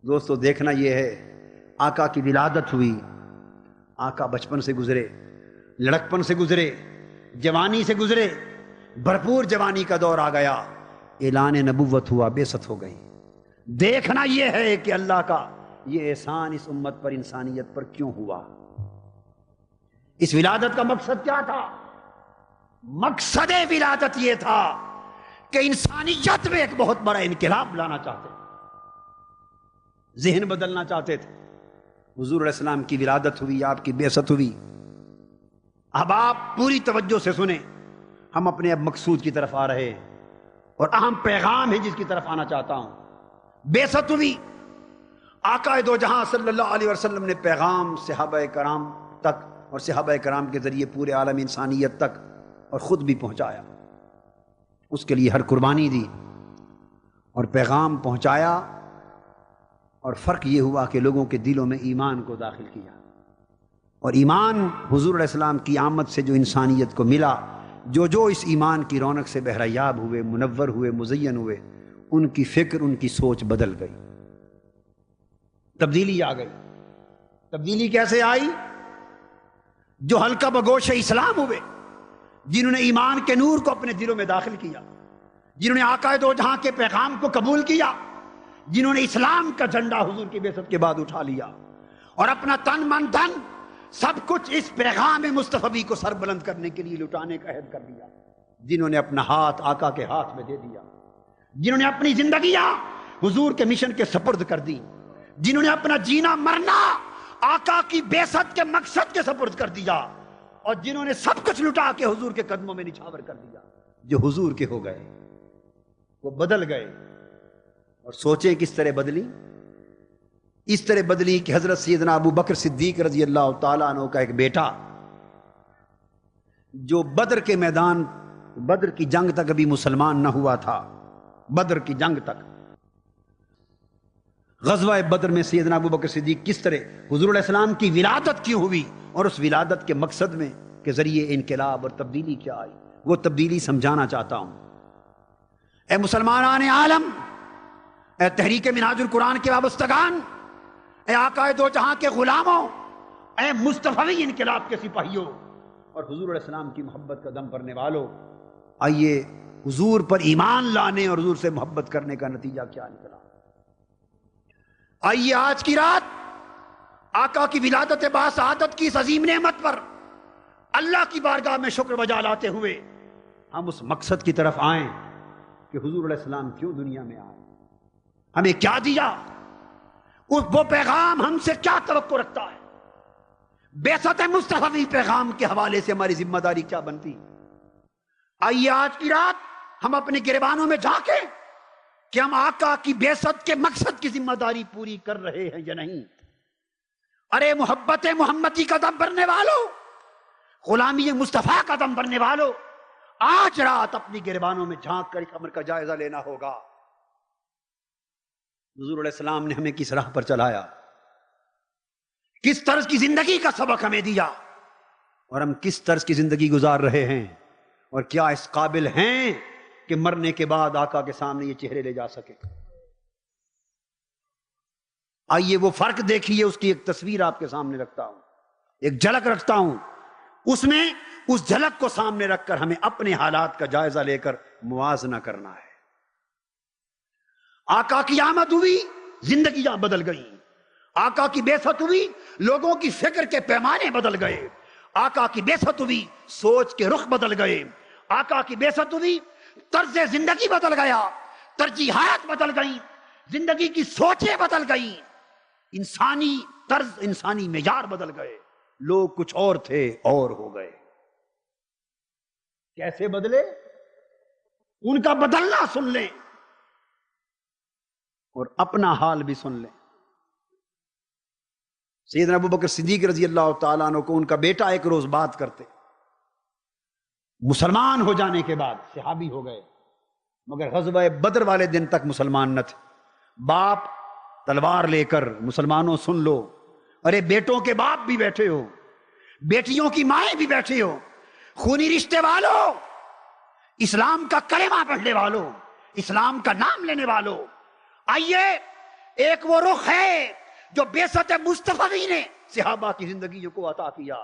دوستو دیکھنا یہ ہے، آقا کی ولادت ہوئی، آقا بچپن سے گزرے، لڑکپن سے گزرے، جوانی سے گزرے، بھرپور جوانی کا دور آ گیا، اعلان نبوت ہوا، بعثت ہو گئی۔ دیکھنا یہ ہے کہ اللہ کا یہ احسان اس امت پر، انسانیت پر کیوں ہوا؟ اس ولادت کا مقصد کیا تھا؟ مقصد ولادت یہ تھا کہ انسانیت میں ایک بہت بڑا انقلاب لانا چاہتے تھے، ذہن بدلنا چاہتے تھے۔ حضور علیہ السلام کی ولادت ہوئی، آپ کی بعثت ہوئی۔ اب آپ پوری توجہ سے سنیں، ہم اپنے اب مقصود کی طرف آ رہے ہیں، اور اہم پیغام ہے جس کی طرف آنا چاہتا ہوں۔ بعثت ہوئی، آقا دو جہاں صلی اللہ علیہ وسلم نے پیغام صحابہ کرام تک اور صحابہ کرام کے ذریعے پورے عالم انسانیت تک اور خود بھی پہنچایا، اس کے لیے ہر قربانی دی اور پیغام پہنچایا، اور فرق یہ ہوا کہ لوگوں کے دلوں میں ایمان کو داخل کیا، اور ایمان حضور علیہ السلام کی آمد سے جو انسانیت کو ملا، جو اس ایمان کی رونق سے بہریاب ہوئے، منور ہوئے، مزین ہوئے، ان کی فکر، ان کی سوچ بدل گئی، تبدیلی آ گئی۔ تبدیلی کیسے آئی؟ جو حلقہ بگوش اسلام ہوئے، جنہوں نے ایمان کے نور کو اپنے دلوں میں داخل کیا، جنہوں نے آقا دو جہاں کے پیغام کو قبول کیا، جنہوں نے اسلام کا جھنڈا حضور کی بعثت کے بعد اٹھا لیا اور اپنا تن من دھن سب کچھ اس پیغام مصطفی کو سر بلند کرنے کے لیے لٹانے کا عہد کر دیا، جنہوں نے اپنا ہاتھ آقا کے ہاتھ میں دے دیا، جنہوں نے اپنی زندگیاں حضور کے مشن کے سپرد کر دی، جنہوں نے اپنا جینا مرنا آقا کی بعثت کے مقصد کے سپرد کر دیا، اور جنہوں نے سب کچھ لٹا کے حضور کے قدموں میں نچھاور کر دیا، جو حضور کے ہو گئے، وہ بدل گئے۔ اور سوچیں کس طرح بدلی؟ اس طرح بدلی کہ حضرت سیدنا ابو بکر صدیق رضی اللہ تعالیٰ عنہ کا ایک بیٹا، جو بدر کے میدان، بدر کی جنگ تک ابھی مسلمان نہ ہوا تھا، بدر کی جنگ تک، غزوہ بدر میں سیدنا ابو بکر صدیق کس طرح حضور علیہ السلام کی ولادت کیوں ہوئی، اور اس ولادت کے مقصد میں کے ذریعے انقلاب اور تبدیلی کیا آئی، وہ تبدیلی سمجھانا چاہتا ہوں۔ اے مسلمانان عالم، اے تحریک منہاج القرآن کے وابستگان، اے آقا دو جہاں کے غلاموں، اے مصطفی انقلاب کے سپاہیوں اور حضور علیہ السلام کی محبت کا دم بھرنے والوں، آئیے حضور پر ایمان لانے اور حضور سے محبت کرنے کا نتیجہ کیا نکلا۔ آئیے آج کی رات آقا کی ولادت باسعادت کی اس عظیم نعمت پر اللہ کی بارگاہ میں شکر بجا لاتے ہوئے ہم اس مقصد کی طرف آئیں کہ حضور علیہ السلام کیوں دنیا میں آئے، ہمیں کیا دیا، وہ پیغام ہم سے کیا توقع رکھتا ہے، بعثت مصطفی پیغام کے حوالے سے ہماری ذمہ داری کیا بنتی۔ آئیے آج کی رات ہم اپنے گریبانوں میں جھانکیں کہ ہم آقا کی بعثت کے مقصد کی ذمہ داری پوری کر رہے ہیں یا نہیں۔ ارے محبت محمدی کا دم بھرنے والوں، غلامی مصطفیٰ کا دم بھرنے والوں، آج رات اپنی گریبانوں میں جھانک کر ایک امر کا جائزہ لینا ہوگا۔ حضور علیہ السلام نے ہمیں کس راہ پر چلایا، کس طرز کی زندگی کا سبق ہمیں دیا، اور ہم کس طرز کی زندگی گزار رہے ہیں، اور کیا اس قابل ہیں کہ مرنے کے بعد آقا کے سامنے یہ چہرے لے جا سکے۔ آئیے وہ فرق دیکھیے، اس کی ایک تصویر آپ کے سامنے رکھتا ہوں، ایک جھلک رکھتا ہوں، اس میں اس جھلک کو سامنے رکھ کر ہمیں اپنے حالات کا جائزہ لے کر موازنہ کرنا ہے۔ آقا کی آمد ہوئی، زندگیاں بدل گئیں، آقا کی بعثت ہوئی، لوگوں کی فکر کے پیمانے بدل گئے، آقا کی بعثت ہوئی، سوچ کے رخ بدل گئے، آقا کی بعثت ہوئی، طرز زندگی بدل گیا، ترجیحات بدل گئیں، زندگی کی سوچیں بدل گئیں، انسانی طرز، انسانی معیار بدل گئے، لوگ کچھ اور تھے اور ہو گئے۔ کیسے بدلے؟ ان کا بدلنا سن لیں اور اپنا حال بھی سن لیں۔ سیدنا ابو بکر صدیق رضی اللہ تعالیٰ عنہ کو ان کا بیٹا ایک روز بات کرتے، مسلمان ہو جانے کے بعد صحابی ہو گئے، مگر غزوہ بدر والے دن تک مسلمان نہ تھے۔ باپ تلوار لے کر، مسلمانوں سن لو، ارے بیٹوں کے باپ بھی بیٹھے ہو، بیٹیوں کی مائیں بھی بیٹھے ہو، خونی رشتے والوں، اسلام کا کلمہ پڑھنے والوں، اسلام کا نام لینے والوں، آئیے ایک وہ رخ ہے جو بعثت مصطفی نے صحابہ کی زندگیوں کو عطا کیا،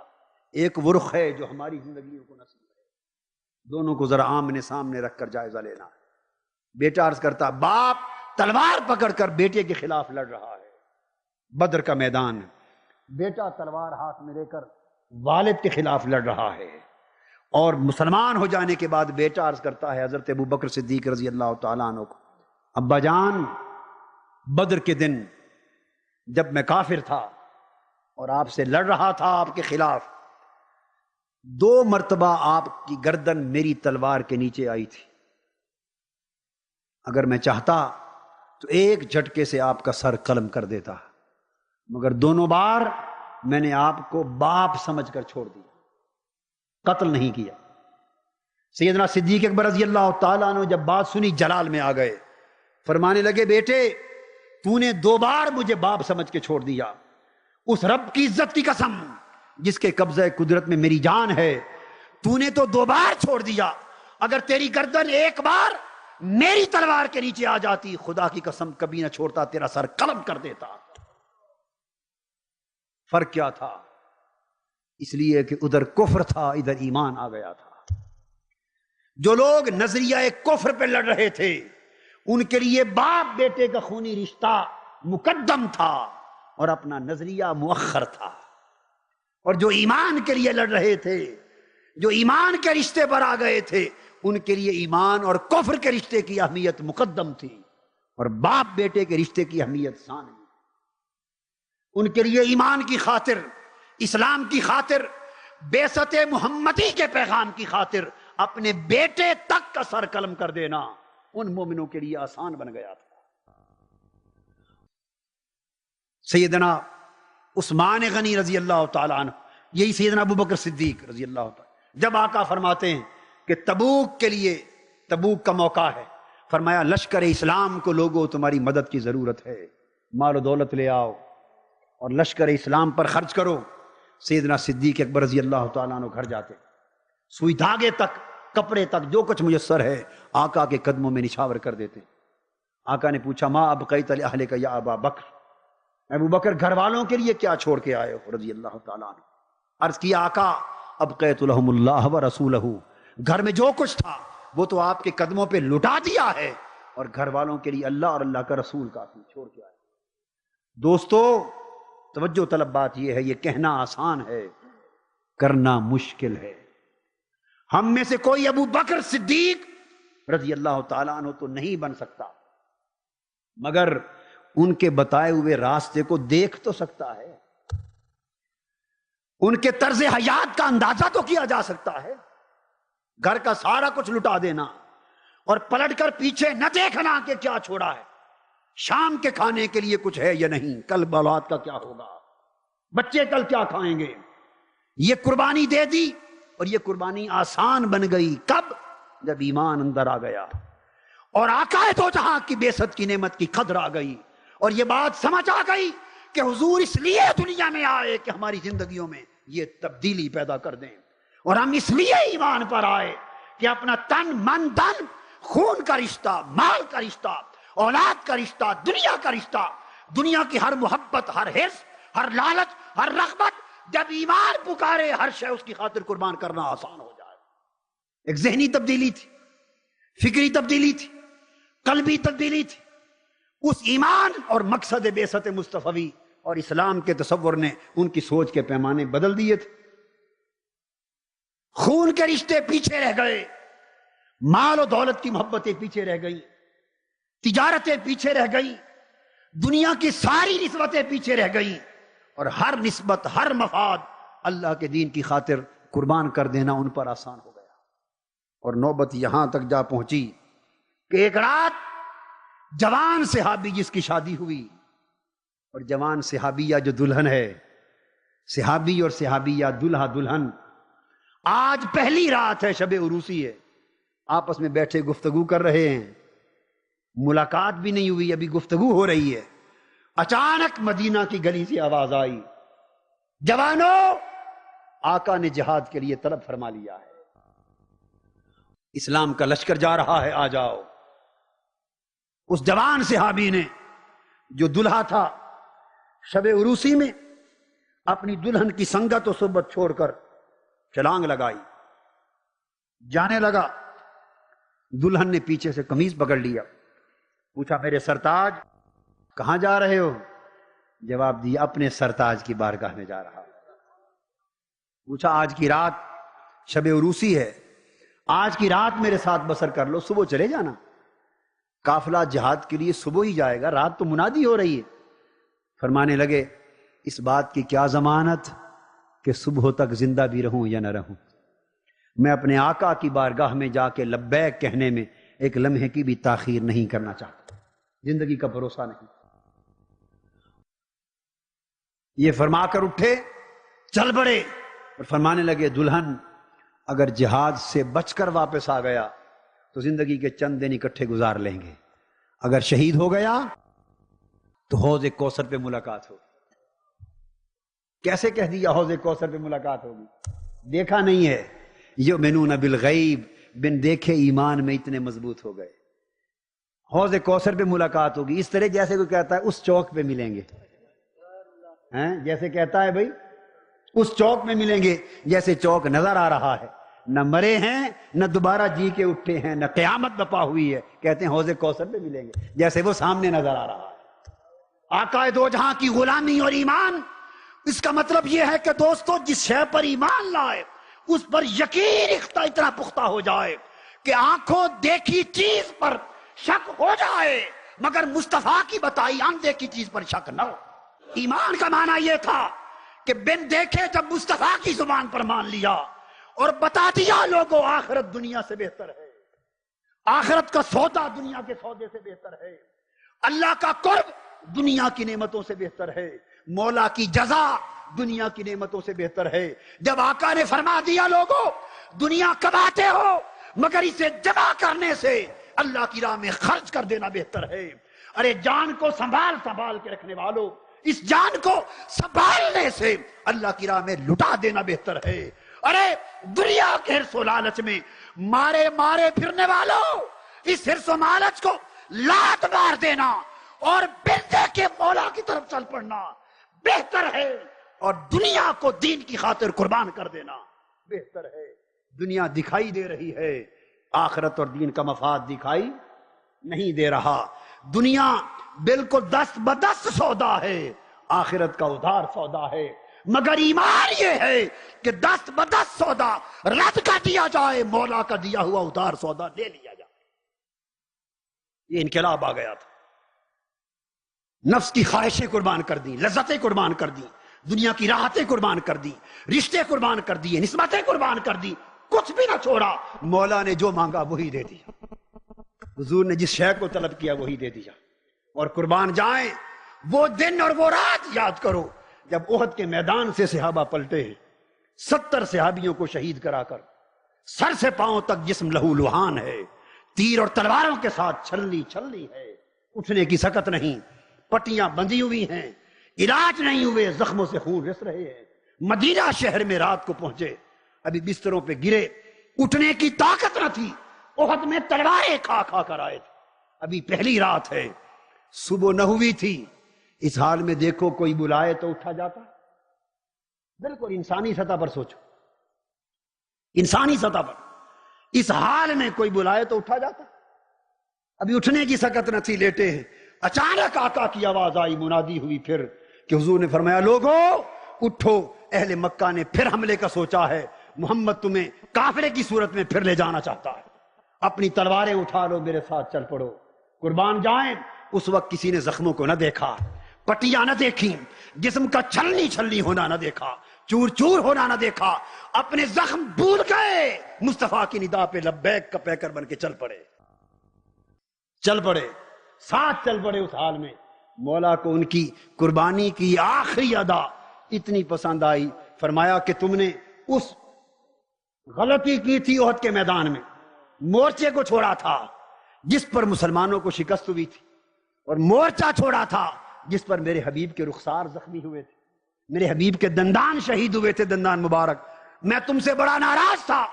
ایک وہ رخ ہے جو ہماری زندگیوں کو نصیب ہے۔ دونوں کو ذرا آمنے سامنے رکھ کر جائزہ لینا ہے۔ بیٹا عرض کرتا، باپ تلوار پکڑ کر بیٹے کے خلاف لڑ رہا ہے، بدر کا میدان، بیٹا تلوار ہاتھ میں لے کر والد کے خلاف لڑ رہا ہے، اور مسلمان ہو جانے کے بعد بیٹا عرض کرتا ہے حضرت ابو بکر صدیق رضی اللہ تعالیٰ عنہ کو، ابا جان بدر کے دن جب میں کافر تھا اور آپ سے لڑ رہا تھا آپ کے خلاف، 2 مرتبہ آپ کی گردن میری تلوار کے نیچے آئی تھی، اگر میں چاہتا تو ایک جھٹکے سے آپ کا سر قلم کر دیتا، مگر دونوں بار میں نے آپ کو باپ سمجھ کر چھوڑ دیا، قتل نہیں کیا۔ سیدنا صدیق اکبر رضی اللہ تعالیٰ عنہ جب بات سنی جلال میں آ گئے، فرمانے لگے بیٹے تو نے 2 بار مجھے باپ سمجھ کے چھوڑ دیا، اس رب کی عزت کی قسم جس کے قبضہ قدرت میں میری جان ہے، تو نے تو 2 بار چھوڑ دیا، اگر تیری گردن ایک بار میری تلوار کے نیچے آ جاتی خدا کی قسم کبھی نہ چھوڑتا، تیرا سر قلم کر دیتا۔ فرق کیا تھا؟ اس لیے کہ ادھر کفر تھا ادھر ایمان آ گیا تھا۔ جو لوگ نظریہ کفر پہ لڑ رہے تھے ان کے لیے باپ بیٹے کا خونی رشتہ مقدم تھا اور اپنا نظریہ مؤخر تھا، اور جو ایمان کے لیے لڑ رہے تھے، جو ایمان کے رشتے پر آ گئے تھے، ان کے لیے ایمان اور کفر کے رشتے کی اہمیت مقدم تھی اور باپ بیٹے کے رشتے کی اہمیت ثانی۔ ان کے لیے ایمان کی خاطر، اسلام کی خاطر، بعثت محمدی کے پیغام کی خاطر اپنے بیٹے تک کا سر قلم کر دینا ان مومنوں کے لیے آسان بن گیا تھا۔ سیدنا عثمان غنی رضی اللہ تعالیٰ عنہ، یہی سیدنا ابو بکر صدیق رضی اللہ تعالیٰ، جب آقا فرماتے ہیں کہ تبوک کے لیے، تبوک کا موقع ہے، فرمایا لشکر اسلام کو لوگوں تمہاری مدد کی ضرورت ہے، مال و دولت لے آؤ اور لشکر اسلام پر خرچ کرو۔ سیدنا صدیق اکبر رضی اللہ تعالیٰ عنہ گھر جاتے، سوئی دھاگے تک، کپڑے تک، جو کچھ میسر ہے آقا کے قدموں میں نچھاور کر دیتے۔ آقا نے پوچھا ما ابقیت لأہلک یا ابا بکر، ابو بکر گھر والوں کے لیے کیا چھوڑ کے آئے ہو رضی اللہ تعالیٰ عنہ؟ عرض کیا آقا ابقیت لہم اللہ ورسولہ، گھر میں جو کچھ تھا وہ تو آپ کے قدموں پہ لٹا دیا ہے، اور گھر والوں کے لیے اللہ اور اللہ کا رسول کافی، چھوڑ کے آئے۔ دوستو توجہ طلب بات یہ ہے، یہ کہنا آسان ہے، کرنا مشکل ہے۔ ہم میں سے کوئی ابو بکر صدیق رضی اللہ تعالیٰ عنہ تو نہیں بن سکتا، مگر ان کے بتائے ہوئے راستے کو دیکھ تو سکتا ہے، ان کے طرز حیات کا اندازہ تو کیا جا سکتا ہے۔ گھر کا سارا کچھ لٹا دینا اور پلٹ کر پیچھے نہ دیکھنا کہ کیا چھوڑا ہے، شام کے کھانے کے لیے کچھ ہے یا نہیں، کل اولاد کا کیا ہوگا، بچے کل کیا کھائیں گے، یہ قربانی دے دی، اور یہ قربانی آسان بن گئی کب؟ جب ایمان اندر آ گیا اور آقا دو جہاں کی بعثت کی نعمت کی قدر آ گئی، اور یہ بات سمجھ آ گئی کہ حضور اس لیے دنیا میں آئے کہ ہماری زندگیوں میں یہ تبدیلی پیدا کر دیں، اور ہم اس لیے ایمان پر آئے کہ اپنا تن من دن، خون کا رشتہ، مال کا رشتہ، اولاد کا رشتہ، دنیا کا رشتہ، دنیا کی ہر محبت، ہر حرص، ہر لالچ، ہر رغبت، جب ایمان پکارے ہر شے اس کی خاطر قربان کرنا آسان ہو جائے۔ ایک ذہنی تبدیلی تھی، فکری تبدیلی تھی، قلبی تبدیلی تھی۔ اس ایمان اور مقصد بعثت مصطفی اور اسلام کے تصور نے ان کی سوچ کے پیمانے بدل دیے تھے۔ خون کے رشتے پیچھے رہ گئے، مال و دولت کی محبتیں پیچھے رہ گئیں، تجارتیں پیچھے رہ گئیں، دنیا کی ساری نسبتیں پیچھے رہ گئیں، اور ہر نسبت، ہر مفاد اللہ کے دین کی خاطر قربان کر دینا ان پر آسان ہو گیا۔ اور نوبت یہاں تک جا پہنچی کہ ایک رات جوان صحابی جس کی شادی ہوئی، اور جوان صحابیہ جو دلہن ہے، صحابی اور صحابیہ، دلہا دلہن، آج پہلی رات ہے، شب عروسی ہے، آپس میں بیٹھے گفتگو کر رہے ہیں، ملاقات بھی نہیں ہوئی، ابھی گفتگو ہو رہی ہے۔ اچانک مدینہ کی گلی سے آواز آئی، جوانوں، آقا نے جہاد کے لیے طلب فرما لیا ہے، اسلام کا لشکر جا رہا ہے، آ جاؤ۔ اس جوان صحابی نے جو دلہا تھا شب عروسی میں اپنی دلہن کی سنگت و صحبت چھوڑ کر چھلانگ لگائی، جانے لگا، دلہن نے پیچھے سے قمیض پکڑ لیا، پوچھا میرے سرتاج کہاں جا رہے ہو؟ جواب دیا اپنے سرتاج کی بارگاہ میں جا رہا۔ پوچھا آج کی رات شب عروسی ہے، آج کی رات میرے ساتھ بسر کر لو، صبح چلے جانا۔ قافلہ جہاد کے لیے صبح ہی جائے گا، رات تو منادی ہو رہی ہے۔ فرمانے لگے اس بات کی کیا ضمانت کہ صبح تک زندہ بھی رہوں یا نہ رہوں، میں اپنے آقا کی بارگاہ میں جا کے لبیک کہنے میں ایک لمحے کی بھی تاخیر نہیں کرنا چاہتا، زندگی کا بھروسہ نہیں۔ یہ فرما کر اٹھے، چل پڑے اور فرمانے لگے دلہن اگر جہاد سے بچ کر واپس آ گیا تو زندگی کے چند دن اکٹھے گزار لیں گے، اگر شہید ہو گیا تو حوض کوثر پہ ملاقات ہو۔ کیسے کہہ دیا حوض کوثر پہ ملاقات ہوگی؟ دیکھا نہیں ہے، یؤمنون بالغیب، بن دیکھے ایمان میں اتنے مضبوط ہو گئے۔ حوض کوثر پہ ملاقات ہوگی، اس طرح جیسے کوئی کہتا ہے اس چوک پہ ملیں گے، جیسے کہتا ہے بھائی اس چوک میں ملیں گے، جیسے چوک نظر آ رہا ہے، نہ مرے ہیں نہ دوبارہ جی کے اٹھے ہیں، نہ قیامت بپا ہوئی ہے، کہتے ہیں حوض کوثر پہ ملیں گے، جیسے وہ سامنے نظر آ رہا ہے۔ آقا دو جہاں کی غلامی اور ایمان، اس کا مطلب یہ ہے کہ دوستو جس شے پر ایمان لائے اس پر یقین اتنا پختہ ہو جائے کہ آنکھوں دیکھی چیز پر شک ہو جائے مگر مصطفیٰ کی بتائی اندیکھی چیز پر شک نہ ہو۔ ایمان کا معنی یہ تھا کہ بن دیکھے جب مصطفیٰ کی زبان پر مان لیا اور بتا دیا لوگوں آخرت دنیا سے بہتر ہے، آخرت کا سودا دنیا کے سودے سے بہتر ہے، اللہ کا قرب دنیا کی نعمتوں سے بہتر ہے، مولا کی جزا دنیا کی نعمتوں سے بہتر ہے۔ جب آقا نے فرما دیا لوگوں دنیا کماتے ہو مگر اسے جمع کرنے سے اللہ کی راہ میں خرچ کر دینا بہتر ہے، ارے جان کو سنبھال کے رکھنے والوں اس جان کو سنبھالنے سے اللہ کی راہ میں لٹا دینا بہتر ہے، ارے دنیا کے حرص و لالچ میں مارے پھرنے والوں اس حرص و لالچ کو لات مار دینا اور بندے کے مولا کی طرف چل پڑنا بہتر ہے، اور دنیا کو دین کی خاطر قربان کر دینا بہتر ہے۔ دنیا دکھائی دے رہی ہے، آخرت اور دین کا مفاد دکھائی نہیں دے رہا۔ دنیا بالکل دست بدست سودا ہے، آخرت کا ادھار سودا ہے، مگر ایمان یہ ہے کہ دست بدست سودا رد کر دیا جائے، مولا کا دیا ہوا ادھار سودا لے لیا جائے۔ یہ انقلاب آ گیا تھا، نفس کی خواہشیں قربان کر دی، لذتیں قربان کر دی، دنیا کی راحتیں قربان کر دی، رشتے قربان کر دیے، نسبتیں قربان کر دی، کچھ بھی نہ چھوڑا، مولا نے جو مانگا وہی دے دیا، حضور نے جس شے کو طلب کیا وہی دے دیا۔ اور قربان جائیں وہ دن اور وہ رات یاد کرو جب احد کے میدان سے صحابہ پلٹے ہیں، 70 صحابیوں کو شہید کرا کر سر سے پاؤں تک جسم لہو لہان ہے، تیر اور تلواروں کے ساتھ چھلنی ہے، اٹھنے کی سکت نہیں، پٹیاں بندھی ہوئی ہیں، علاج نہیں ہوئے، زخموں سے خون رس رہے ہیں، مدینہ شہر میں رات کو پہنچے، ابھی بستروں پہ گرے، اٹھنے کی طاقت نہ تھی، احد میں تلواریں کھا کر آئے تھے، ابھی پہلی رات ہے، صبح نہ ہوئی تھی، اس حال میں دیکھو کوئی بلائے تو اٹھا جاتا، بالکل انسانی سطح پر سوچو، انسانی سطح پر اس حال میں کوئی بلائے تو اٹھا جاتا، ابھی اٹھنے کی سکت نہ تھی، لیٹے ہیں، اچانک آقا کی آواز آئی، منادی ہوئی پھر کہ حضور نے فرمایا لوگو اٹھو، اہل مکہ نے پھر حملے کا سوچا ہے، محمد تمہیں کافرے کی صورت میں پھر لے جانا چاہتا ہے، اپنی تلواریں اٹھا لو، میرے ساتھ چل پڑو۔ قربان جائیں اس وقت کسی نے زخموں کو نہ دیکھا، پٹیاں نہ دیکھی، جسم کا چھلنی ہونا نہ دیکھا، چور چور ہونا نہ دیکھا، اپنے زخم بھول گئے، مصطفیٰ کی ندا پہ لبیک کا پیکر بن کے چل پڑے، ساتھ چل پڑے۔ اس حال میں مولا کو ان کی قربانی کی آخری ادا اتنی پسند آئی، فرمایا کہ تم نے اس غلطی کی تھی احد کے میدان میں، مورچے کو چھوڑا تھا جس پر مسلمانوں کو شکست ہوئی تھی، اور مورچہ چھوڑا تھا جس پر میرے حبیب کے رخسار زخمی ہوئے تھے، میرے حبیب کے دندان شہید ہوئے تھے، دندان مبارک۔ میں تم سے بڑا ناراض تھا،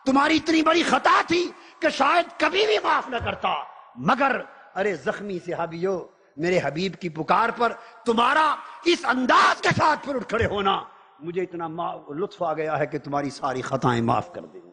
تمہاری اتنی بڑی خطا تھی کہ شاید کبھی بھی معاف نہ کرتا، مگر ارے زخمی صحابیو، میرے حبیب کی پکار پر تمہارا اس انداز کے ساتھ پھر اٹھ کھڑے ہونا، مجھے اتنا لطف آ گیا ہے کہ تمہاری ساری خطائیں معاف کر دیں۔